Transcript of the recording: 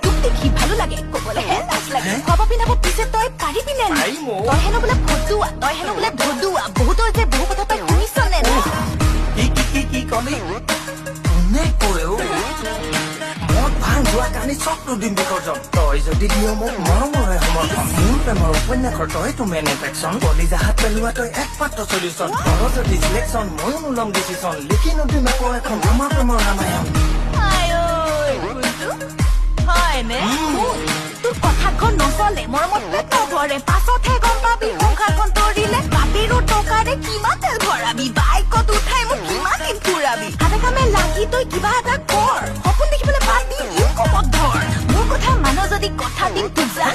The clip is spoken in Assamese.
তোক দেখি ভালো লাগে কবলেহে লাজ লাগে খোৱাব পিন্ধাব পিছে তই পাৰিবিনে তই হেনো বোলে ফটুৱা তই হেনো বোলে ধদুৱা বহুতৰ যে বহু কথা তই শুনিছনে কি কলি কোনে কৰেও মত ভাং যোৱা কানি চকটো দিম বিকৰ্জন তই যদি দিয় মোক মৰমৰে সমৰ্থন মোৰ প্ৰেমৰ উপন্যাসৰ তইতো মেন এট্ৰেকশ্যন কলিজা হাত পেলোৱা তই একমাত্ৰ চলিউশ্যন তই যদি চিলেকশ্যন ময়ো নোলম ডিচিশ্যন লিখি নদিম আকৌ এখন আমাৰ প্ৰেমৰ ৰামায়ণ হয়নে তোৰ কথাখন নচলে মৰমত পেট ভৰে পাছতহে গম পাবি সংসাৰখন তৰিলে বাপেৰো টকাৰে কিমান তেল ভৰাবি বাইকত উঠাই মোক কিমান দিন ফুৰাবি হাতে কামে লাগি তই কিবা এটা কৰ সপোন দেখিবলৈ বাদ দি ইনকমত ধৰ মোৰ কথা মান যদি কথা দিম তোক যা